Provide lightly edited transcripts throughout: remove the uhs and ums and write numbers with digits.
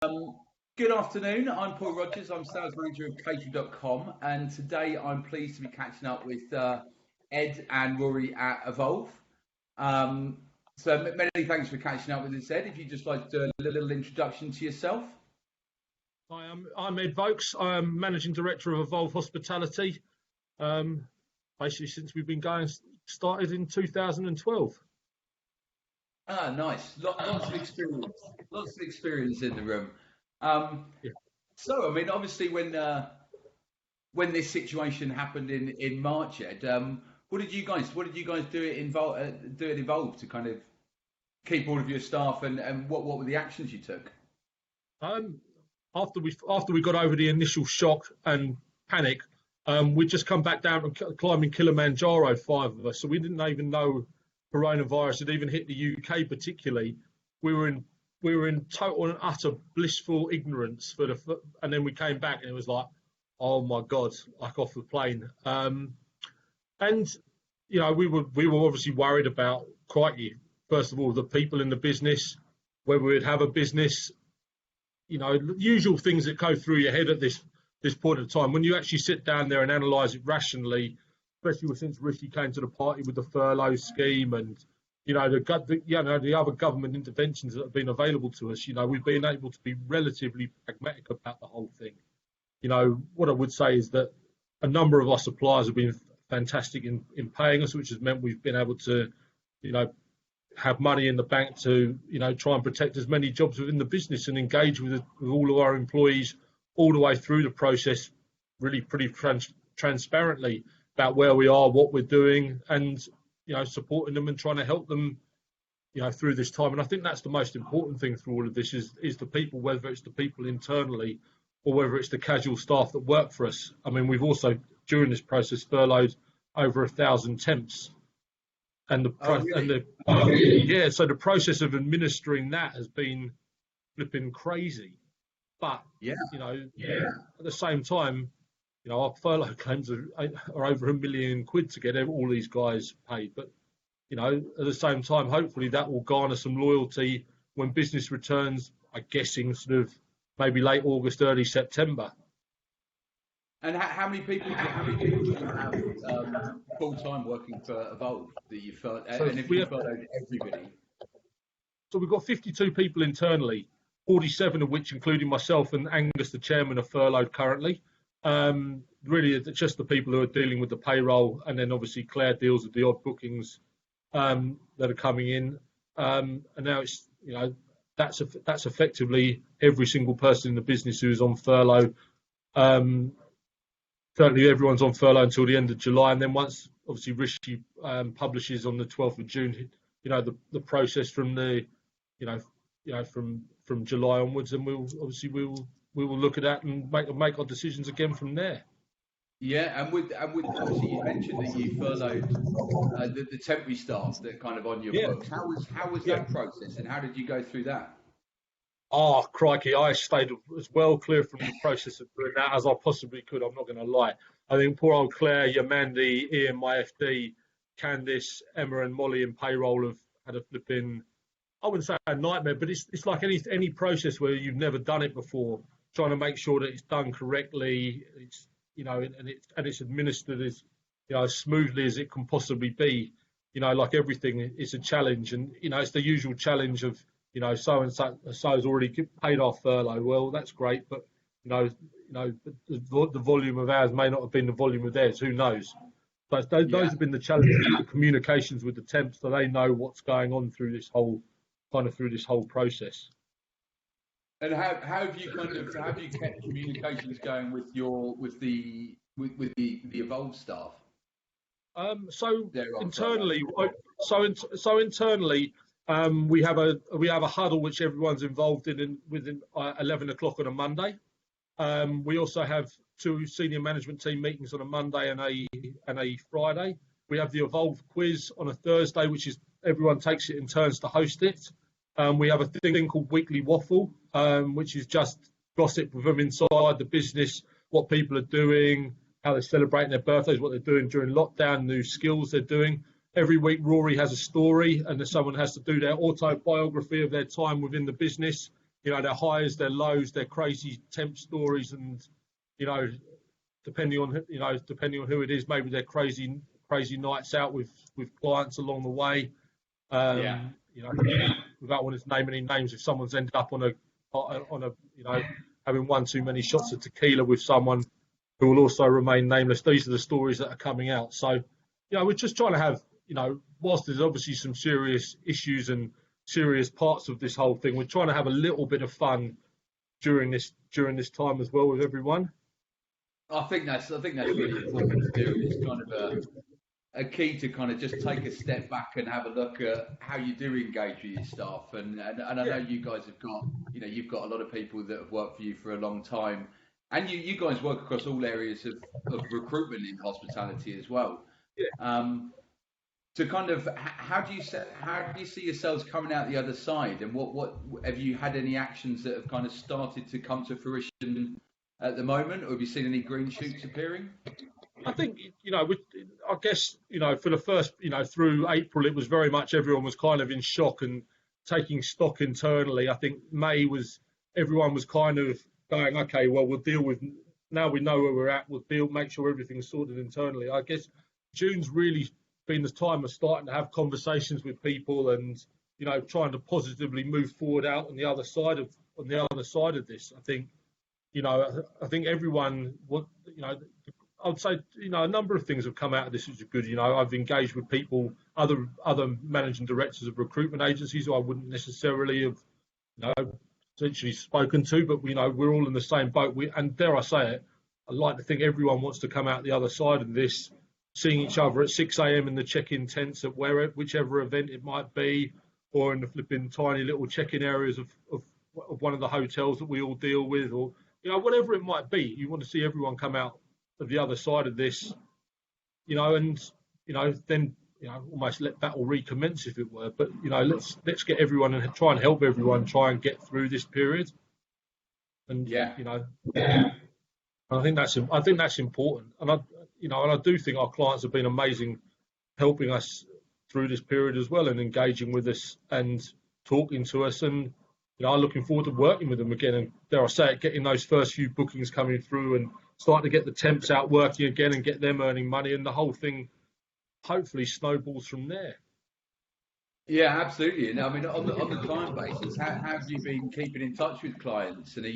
Um, Good afternoon. I'm Paul Rogers. I'm sales manager of catering.com, and today I'm pleased to be catching up with Ed and Rory at Evolve. Um, Many thanks for catching up with us, Ed. If you'd just like to do a little introduction to yourself. Hi, I'm Ed Vokes. I'm Managing Director of Evolve Hospitality. Basically, since we've been going, started in 2012. Ah, nice. Lots of experience. Lots of experience in the room. Yeah. I mean, obviously, when this situation happened in March, Ed, what did you guys do at Evolve to kind of keep all of your staff, and what were the actions you took? Um, after we got over the initial shock and panic, we'd just come back down from climbing Kilimanjaro, five of us. So we didn't even know coronavirus had even hit the UK particularly. We were in total and utter blissful ignorance and then we came back and it was like, oh my God, like off the plane. And we were obviously worried about, crikey, first of all, the people in the business, whether we'd have a business, usual things that go through your head at this point of time. When you actually sit down there and analyse it rationally, especially since Rishi came to the party with the furlough scheme and the other government interventions that have been available to us, we've been able to be relatively pragmatic about the whole thing. What I would say is that a number of our suppliers have been fantastic in paying us, which has meant we've been able to, have money in the bank to, try and protect as many jobs within the business and engage with all of our employees all the way through the process, really pretty transparently about where we are, what we're doing, and supporting them and trying to help them, through this time. And I think that's the most important thing through all of this is the people, whether it's the people internally or whether it's the casual staff that work for us. I mean, we've also during this process furloughed over 1,000 temps. And so the process of administering that has been flipping crazy. But at the same time, our furlough claims are over £1 million to get all these guys paid. But at the same time, hopefully that will garner some loyalty when business returns. I'm guessing sort of maybe late August, early September. And how many people do you have full time working for Evolve that you furloughed? And if you furloughed everybody? So we've got 52 people internally, 47 of which, including myself and Angus, the chairman, are furloughed currently. Really, it's just the people who are dealing with the payroll, and then obviously Claire deals with the odd bookings that are coming in. And now it's that's effectively every single person in the business who's on furlough. Certainly everyone's on furlough until the end of July, and then once obviously Rishi publishes on the 12th of June, the process from from July onwards, and we will look at that and make our decisions again from there. Yeah, and with obviously you mentioned that you furloughed the temporary staff that kind of on your books. How was that process, and how did you go through that? Oh, crikey, I stayed as well clear from the process of doing that as I possibly could. I'm not going to lie. I think poor old Claire, Yamandi, Ian, my FD, Candice, Emma and Molly in payroll have had a flipping, I wouldn't say a nightmare, but it's like any process where you've never done it before, trying to make sure that it's done correctly, it's and it's administered as smoothly as it can possibly be. Like everything, it's a challenge, and it's the usual challenge of so and so has already paid off furlough. Well, that's great, but the volume of ours may not have been the volume of theirs. Who knows? But those have been the challenges, the communications with the temps, so they know what's going on through this whole process. And how have you kept communications going with the Evolve staff? Internally, we have a huddle which everyone's involved in within 11 o'clock on a Monday. We also have 2 senior management team meetings on a Monday and a Friday. We have the Evolve quiz on a Thursday, which is everyone takes it in turns to host it. We have a thing called Weekly Waffle, which is just gossip with them inside the business, what people are doing, how they're celebrating their birthdays, what they're doing during lockdown, new skills they're doing. Every week, Rory has a story, and someone has to do their autobiography of their time within the business. their highs, their lows, their crazy temp stories, and depending on who it is, maybe their crazy nights out with clients along the way. Yeah. Without wanting to name any names, if someone's ended up on a having one too many shots of tequila with someone who will also remain nameless, these are the stories that are coming out. So, we're just trying to have, whilst there's obviously some serious issues and serious parts of this whole thing, we're trying to have a little bit of fun during this time as well with everyone. I think that's really important to do. It's kind of a key to kind of just take a step back and have a look at how you do engage with your staff. And I know you guys have got, you've got a lot of people that have worked for you for a long time, and you guys work across all areas of recruitment in hospitality as well. Yeah. So kind of, how do you see yourselves coming out the other side, and what have you had any actions that have kind of started to come to fruition at the moment, or have you seen any green shoots appearing? I think, I guess, for the first, through April, it was very much everyone was kind of in shock and taking stock internally. I think May everyone was kind of going, okay, well, we'll deal with, now we know where we're at, make sure everything's sorted internally. I guess June's really been the time of starting to have conversations with people and, trying to positively move forward out on the other side of this. I think, everyone, I would say, a number of things have come out of this which are good. I've engaged with people, other managing directors of recruitment agencies who I wouldn't necessarily have, essentially spoken to, but we're all in the same boat. And dare I say it, I'd like to think everyone wants to come out the other side of this, seeing each other at 6 a.m. in the check-in tents at whichever event it might be, or in the flipping tiny little check-in areas of one of the hotels that we all deal with, or whatever it might be. You want to see everyone come out of the other side of this, and then almost let battle recommence, if it were. But let's get everyone and try and help everyone try and get through this period. And I think that's important. And I do think our clients have been amazing, helping us through this period as well, and engaging with us and talking to us. And I'm looking forward to working with them again. And dare I say it, getting those first few bookings coming through and starting to get the temps out working again and get them earning money, and the whole thing hopefully snowballs from there. Yeah, absolutely. And I mean, on the client basis, how have you been keeping in touch with clients? And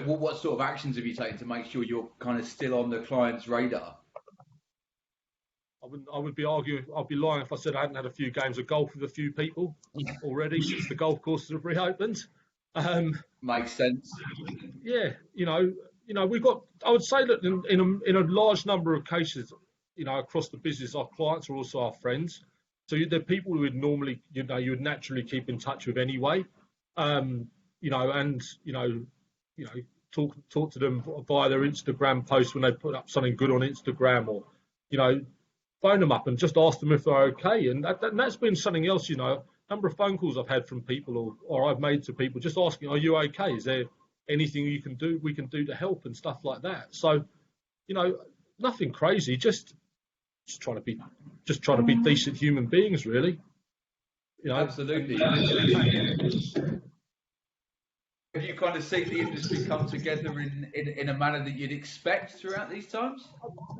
what sort of actions have you taken to make sure you're kind of still on the client's radar? I'd be lying if I said I hadn't had a few games of golf with a few people already since the golf courses have reopened. Makes sense. Yeah, we've got, I would say that in a large number of cases, across the business, our clients are also our friends. So they're people who would normally, you would naturally keep in touch with anyway. And talk to them via their Instagram posts when they put up something good on Instagram, or, phone them up and just ask them if they're okay. And that's been something else, number of phone calls I've had from people or I've made to people just asking, are you okay? Is there anything we can do to help and stuff like that? So, nothing crazy, just trying to be decent human beings, really. Absolutely. Have you kind of seen the industry come together in a manner that you'd expect throughout these times?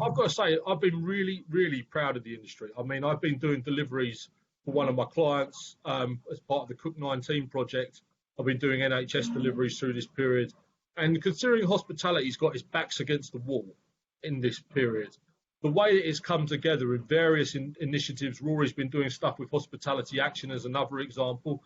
I've got to say, I've been really, really proud of the industry. I mean, I've been doing deliveries for one of my clients as part of the Cook 19 project. I've been doing NHS deliveries through this period. And considering hospitality's got its backs against the wall in this period, the way that it's come together in various initiatives, Rory's been doing stuff with Hospitality Action as another example,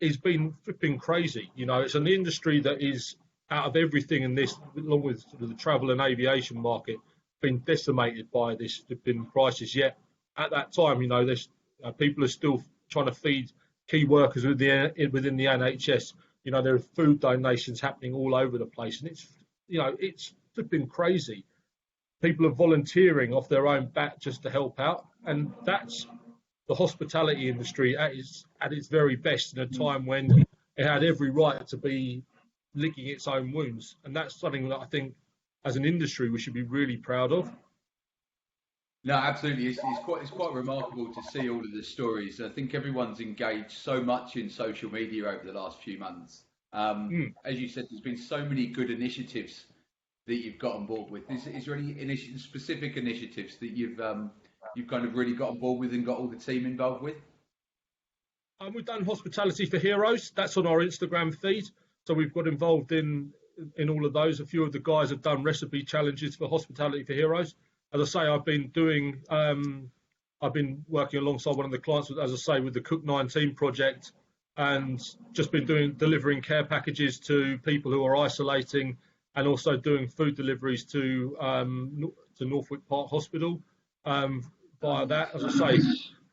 it's been flipping crazy. It's an industry that is, out of everything in this, along with sort of the travel and aviation market, been decimated by this flipping crisis. Yet at that time, there's people are still trying to feed key workers within the NHS. There are food donations happening all over the place, and it's flipping crazy. People are volunteering off their own bat just to help out, and that's the hospitality industry at its very best in a time when it had every right to be licking its own wounds. And that's something that I think, as an industry, we should be really proud of. No, absolutely. It's quite remarkable to see all of the stories. I think everyone's engaged so much in social media over the last few months. Mm. As you said, there's been so many good initiatives that you've got on board with. Is there any specific initiatives that you've kind of really got on board with and got all the team involved with? We've done Hospitality for Heroes. That's on our Instagram feed. So we've got involved in all of those. A few of the guys have done recipe challenges for Hospitality for Heroes. As I say, I've been working alongside one of the clients, as I say, with the Cook 19 project, and just been delivering care packages to people who are isolating, and also doing food deliveries to Northwick Park Hospital. Via that, as I say,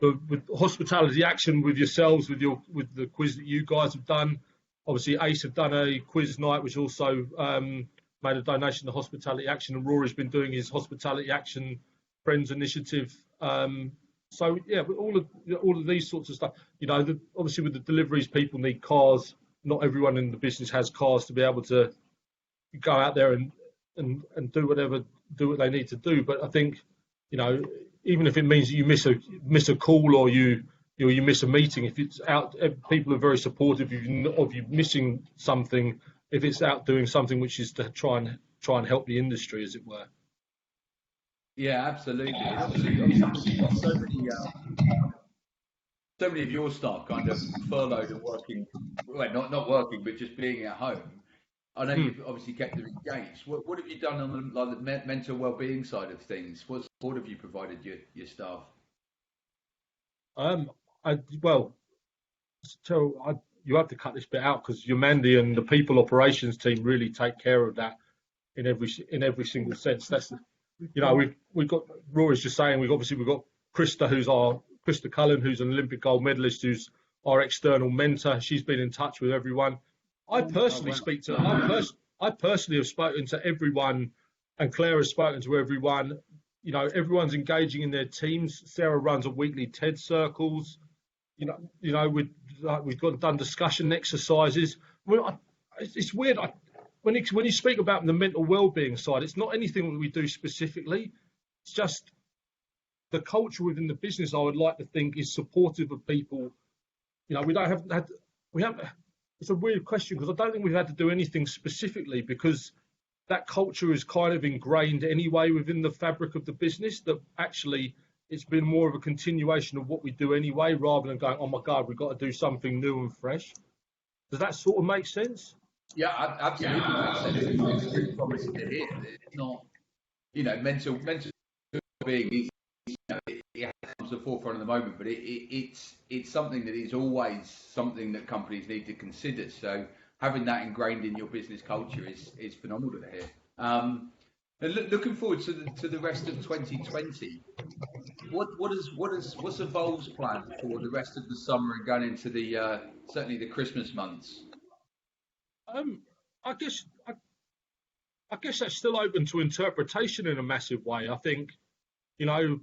with hospitality action with yourselves, with the quiz that you guys have done. Obviously, Ace have done a quiz night, which also made a donation to Hospitality Action, and Rory's been doing his Hospitality Action Friends initiative. So yeah, with all of these sorts of stuff, obviously with the deliveries, people need cars. Not everyone in the business has cars to be able to go out there and do what they need to do. But I think, even if it means that you miss a call, or you miss a meeting, if it's out, people are very supportive of you missing something. If it's out doing something which is to try and help the industry, as it were. Yeah, absolutely. And obviously you've got so many of your staff kind of furloughed and working, well, not working, but just being at home. I know Hmm. you've obviously kept them engaged. What have you done on the mental well-being side of things? What support have you provided your staff? Um, well, so you have to cut this bit out because your Mandy and the people operations team really take care of that in every single sense. That's we've got Rory's just saying we've got Krista Cullen, who's an Olympic gold medalist, who's our external mentor. She's been in touch with everyone. I Oh, personally wow. speak to I personally have spoken to everyone, and Claire has spoken to everyone. Everyone's engaging in their teams. Sarah runs a weekly TED circles. We've got done discussion exercises. It's weird. When you speak about the mental well-being side, it's not anything that we do specifically. It's just the culture within the business. I would like to think is supportive of people. We don't have had we have. It's a weird question because I don't think we've had to do anything specifically because that culture is kind of ingrained anyway within the fabric of the business. That actually it's been more of a continuation of what we do anyway, rather than going, oh my God, we've got to do something new and fresh. Does that sort of make sense? Yeah, absolutely makes sense. It's really promising to hear. It's not, mental being is, it comes to the forefront at the moment, but it's something that is always something that companies need to consider. So having that ingrained in your business culture is phenomenal to hear. And looking forward to the rest of 2020. What's Evolve's plan for the rest of the summer and going into the certainly the Christmas months? Um, I guess I guess that's still open to interpretation in a massive way. I think, you know,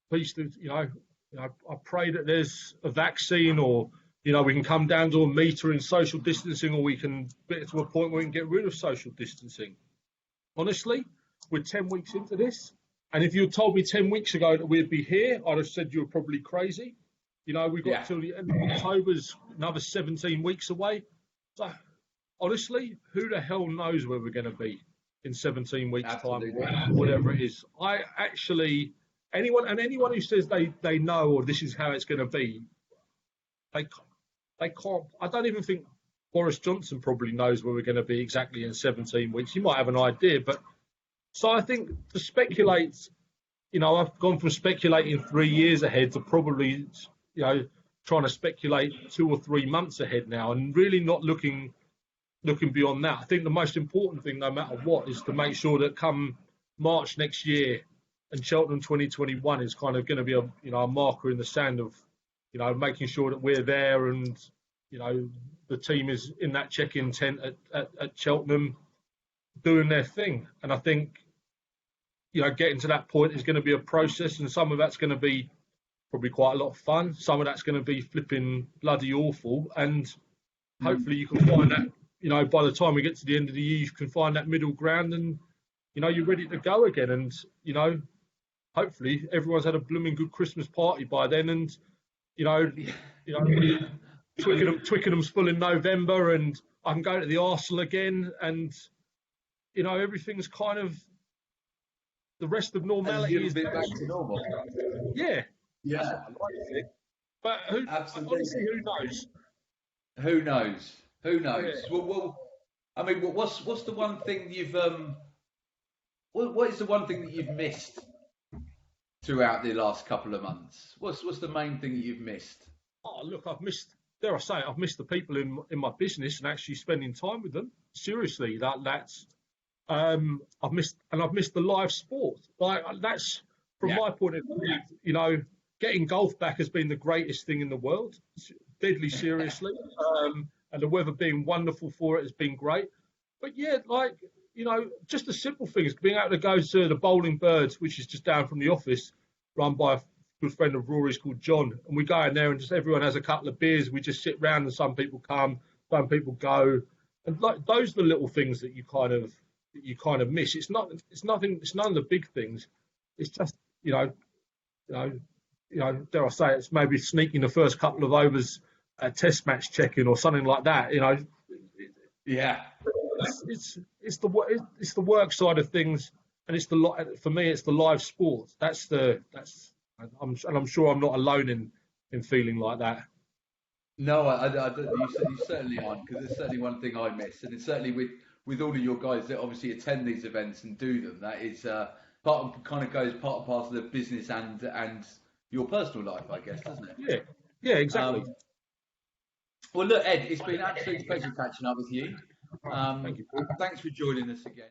please, I pray that there's a vaccine, or we can come down to a meter in social distancing, or we can get to a point where we can get rid of social distancing. Honestly, we're 10 weeks into this, and if you had told me 10 weeks ago that we'd be here, I'd have said you were probably crazy. We've got Yeah, till the end of October's another 17 weeks away. So honestly, who the hell knows where we're going to be in 17 weeks' time, absolutely. whatever it is. I actually, anyone who says they know or this is how it's going to be, they they can't. I don't even think Boris Johnson probably knows where we're going to be exactly in 17 weeks. He might have an idea, but so I think to speculate, I've gone from speculating 3 years ahead to probably, trying to speculate 2 or 3 months ahead now, and really not looking beyond that. I think the most important thing, no matter what, is to make sure that come March next year and Cheltenham 2021 is kind of going to be a marker in the sand of, making sure that we're there and, the team is in that check-in tent at Cheltenham doing their thing. And I think, getting to that point is going to be a process, and some of that's going to be probably quite a lot of fun. Some of that's going to be flipping bloody awful, and Mm. hopefully you can find that, by the time we get to the end of the year, you can find that middle ground, and, you're ready to go again. And, hopefully everyone's had a blooming good Christmas party by then, and you know, Twickenham's full in November, and I can go to the Arsenal again, and everything's kind of the rest of normality is back to normal. Yeah, yeah. That's what I like to think. But honestly, who knows? Who knows? Who knows? Yeah. Well, I mean, what's the one thing you've what is the one thing that you've missed throughout the last couple of months? What's the main thing that you've missed? Oh, look, I've missed. Dare I say it, I've missed the people in my business and actually spending time with them. Seriously, that's I've missed the live sport. Like that's from my point of view. Getting golf back has been the greatest thing in the world. Deadly seriously, and the weather being wonderful for it has been great. But yeah, just the simple things, being able to go to the Bowling Birds, which is just down from the office, run by a good friend of Rory's called John, and we go in there and just everyone has a couple of beers. We just sit round and some people come, some people go, and like those are the little things that you kind of miss. It's none of the big things. It's just dare I say it's maybe sneaking the first couple of overs at Test match checking or something like that. Yeah. It's the work side of things, and for me it's the live sport. I'm sure I'm not alone in feeling like that. No, you certainly aren't, because it's certainly one thing I miss, and it's certainly with all of your guys that obviously attend these events and do them. That is part and parcel of the business and your personal life, I guess, doesn't it? Yeah, exactly. Well, look, Ed, it's been an absolute pleasure catching up with you. Thank you. Thanks for joining us again.